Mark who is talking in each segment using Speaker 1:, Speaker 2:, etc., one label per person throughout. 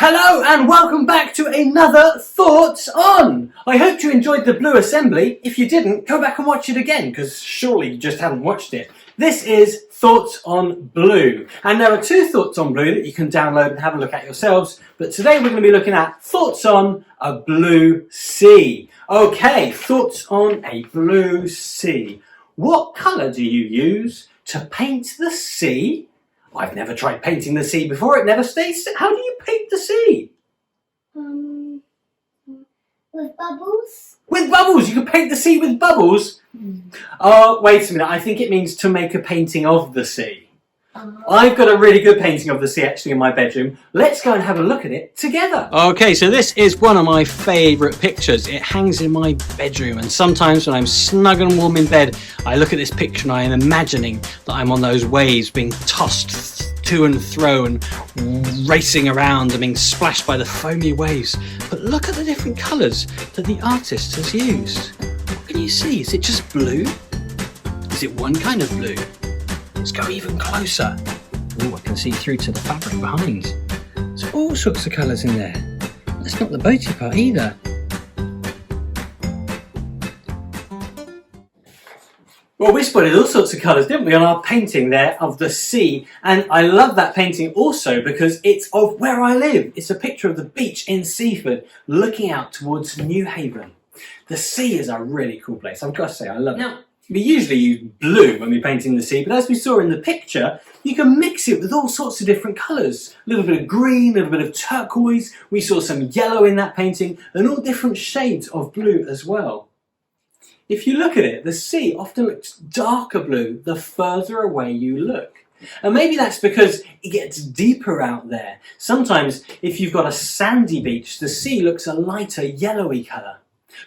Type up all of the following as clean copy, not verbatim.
Speaker 1: Hello and welcome back to another Thoughts On! I hope you enjoyed the blue assembly. If you didn't, go back and watch it again, because surely you just haven't watched it. This is Thoughts on Blue, and there are two Thoughts on Blue that you can download and have a look at yourselves, but today we're going to be looking at Thoughts on a Blue Sea. Okay, Thoughts on a Blue Sea. What colour do you use to paint the sea? I've never tried painting the sea before, it never stays. How do you paint the sea?
Speaker 2: With bubbles.
Speaker 1: With bubbles? You can paint the sea with bubbles? Oh, wait a minute, I think it means to make a painting of the sea. I've got a really good painting of the sea actually in my bedroom. Let's go and have a look at it together. Okay, so this is one of my favourite pictures. It hangs in my bedroom, and sometimes when I'm snug and warm in bed, I look at this picture and I am imagining that I'm on those waves being tossed to and fro and racing around and being splashed by the foamy waves. But look at the different colours that the artist has used. What can you see? Is it just blue? Is it one kind of blue? Let's go even closer. Oh, I can see through to the fabric behind. There's all sorts of colours in there. That's not the boaty part either. Well, we spotted all sorts of colours, didn't we, on our painting there of the sea. And I love that painting also because it's of where I live. It's a picture of the beach in Seaford looking out towards New Haven. The sea is a really cool place. I've got to say, I love it. Now, we usually use blue when we're painting the sea, but as we saw in the picture, you can mix it with all sorts of different colours. A little bit of green, a little bit of turquoise. We saw some yellow in that painting and all different shades of blue as well. If you look at it, the sea often looks darker blue the further away you look. And maybe that's because it gets deeper out there. Sometimes if you've got a sandy beach, the sea looks a lighter yellowy colour.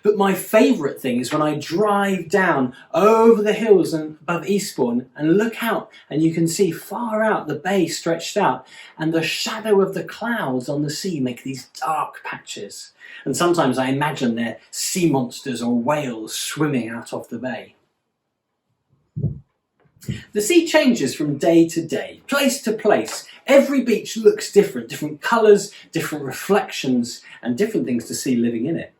Speaker 1: But my favourite thing is when I drive down over the hills and above Eastbourne and look out and you can see far out the bay stretched out and the shadow of the clouds on the sea make these dark patches. And sometimes I imagine they're sea monsters or whales swimming out of the bay. The sea changes from day to day, place to place. Every beach looks different, different colours, different reflections and different things to see living in it.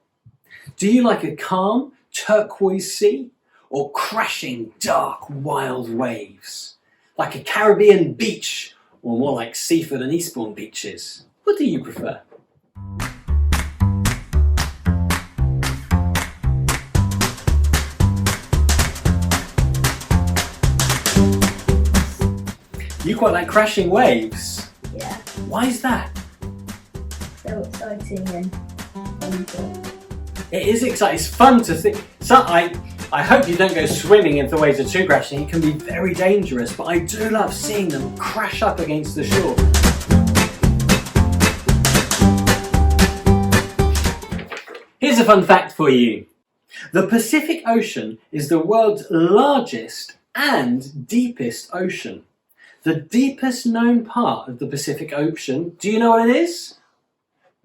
Speaker 1: Do you like a calm, turquoise sea or crashing, dark, wild waves? Like a Caribbean beach or more like Seaford and Eastbourne beaches? What do you prefer? You quite like crashing waves?
Speaker 2: Yeah.
Speaker 1: Why is that?
Speaker 2: So exciting and fun.
Speaker 1: It is exciting, it's fun to think. So I hope you don't go swimming if the waves are too crashing. It can be very dangerous, but I do love seeing them crash up against the shore. Here's a fun fact for you. The Pacific Ocean is the world's largest and deepest ocean. The deepest known part of the Pacific Ocean, do you know what it is?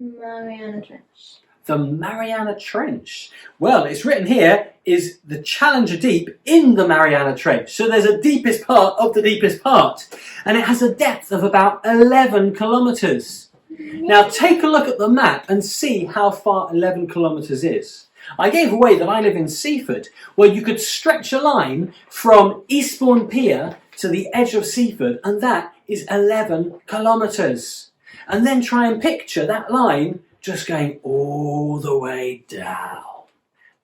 Speaker 2: Mariana Trench.
Speaker 1: The Mariana Trench. Well, it's written here is the Challenger Deep in the Mariana Trench. So there's a deepest part of the deepest part. And it has a depth of about 11 kilometres. Now take a look at the map and see how far 11 kilometres is. I gave away that I live in Seaford, where you could stretch a line from Eastbourne Pier to the edge of Seaford, and that is 11 kilometres. And then try and picture that line just going all the way down.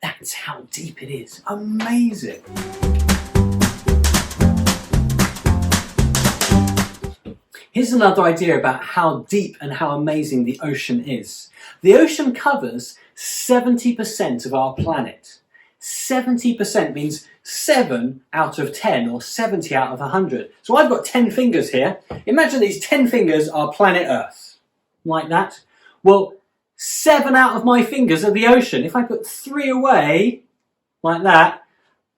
Speaker 1: That's how deep it is. Amazing. Here's another idea about how deep and how amazing the ocean is. The ocean covers 70% of our planet. 70% means 7 out of 10 or 70 out of 100. So I've got 10 fingers here. Imagine these 10 fingers are planet Earth. Like that. Well, 7 out of my fingers are the ocean. If I put 3 away, like that,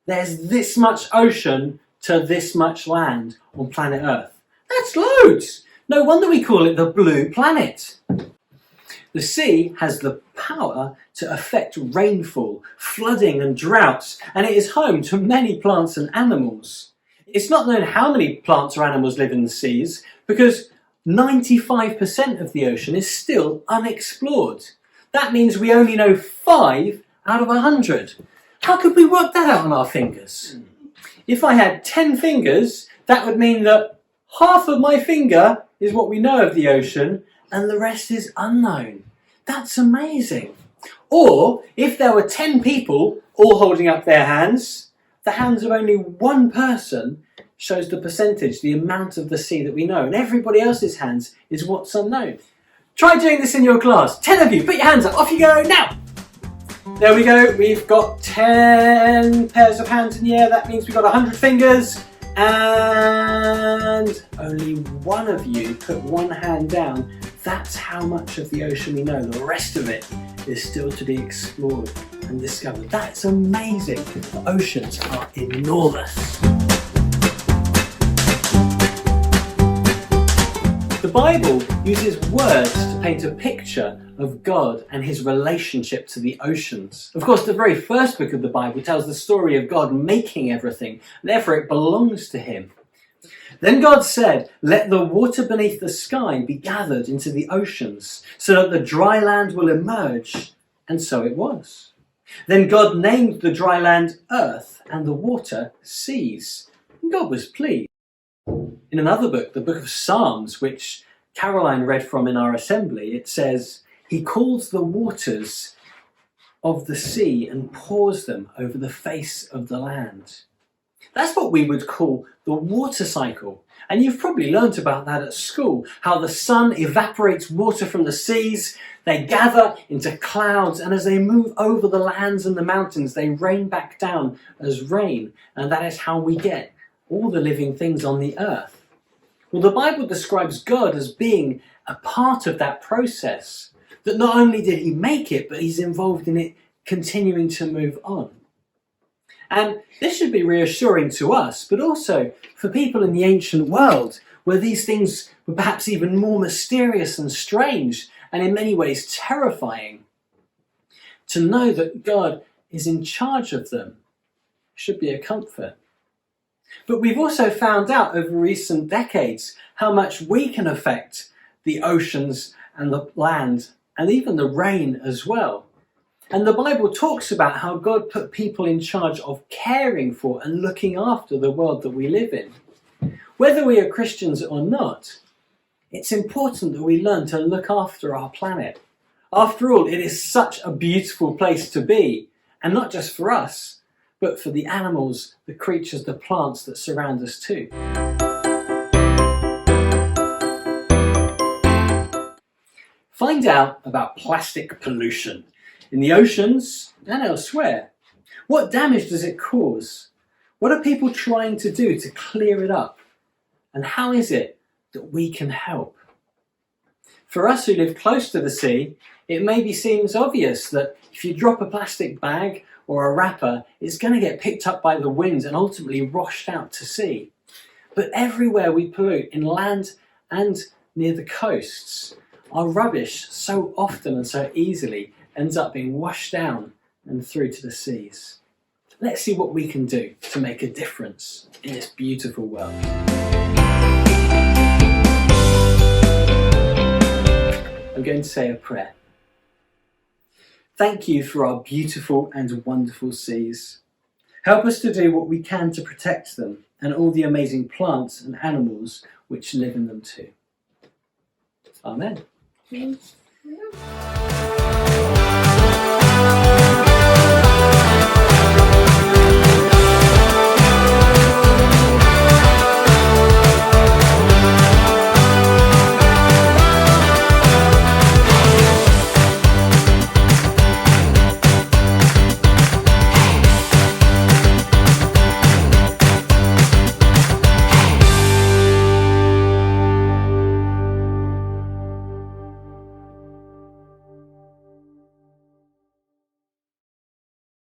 Speaker 1: there's this much ocean to this much land on planet Earth. That's loads! No wonder we call it the blue planet. The sea has the power to affect rainfall, flooding and droughts, and it is home to many plants and animals. It's not known how many plants or animals live in the seas because 95% of the ocean is still unexplored. That means we only know 5 out of 100. How could we work that out on our fingers? If I had 10 fingers, that would mean that half of my finger is what we know of the ocean and the rest is unknown. That's amazing. Or if there were 10 people all holding up their hands, the hands of only one person shows the percentage, the amount of the sea that we know, and everybody else's hands is what's unknown. Try doing this in your class. 10 of you, put your hands up. Off you go now. There we go. We've got 10 pairs of hands in the air. That means we've got 100 fingers. And only one of you put one hand down. That's how much of the ocean we know. The rest of it is still to be explored and discovered. That's amazing. The oceans are enormous. The Bible uses words to paint a picture of God and his relationship to the oceans. Of course, the very first book of the Bible tells the story of God making everything, therefore it belongs to him. Then God said, "Let the water beneath the sky be gathered into the oceans, so that the dry land will emerge." And so it was. Then God named the dry land earth and the water seas. And God was pleased. In another book, the book of Psalms, which Caroline read from in our assembly, it says, "He calls the waters of the sea and pours them over the face of the land." That's what we would call the water cycle. And you've probably learnt about that at school, how the sun evaporates water from the seas, they gather into clouds, and as they move over the lands and the mountains, they rain back down as rain. And that is how we get all the living things on the earth. Well, the Bible describes God as being a part of that process, that not only did he make it, but he's involved in it continuing to move on. And this should be reassuring to us, but also for people in the ancient world, where these things were perhaps even more mysterious and strange, and in many ways terrifying. To know that God is in charge of them should be a comfort. But we've also found out over recent decades how much we can affect the oceans and the land and even the rain as well. And the Bible talks about how God put people in charge of caring for and looking after the world that we live in. Whether we are Christians or not, it's important that we learn to look after our planet. After all, it is such a beautiful place to be, and not just for us, but for the animals, the creatures, the plants that surround us too. Find out about plastic pollution in the oceans and elsewhere. What damage does it cause? What are people trying to do to clear it up? And how is it that we can help? For us who live close to the sea, it maybe seems obvious that if you drop a plastic bag or a wrapper, it's going to get picked up by the wind and ultimately washed out to sea. But everywhere we pollute, inland and near the coasts, our rubbish so often and so easily ends up being washed down and through to the seas. Let's see what we can do to make a difference in this beautiful world. I'm going to say a prayer. Thank you for our beautiful and wonderful seas. Help us to do what we can to protect them and all the amazing plants and animals which live in them too. Amen.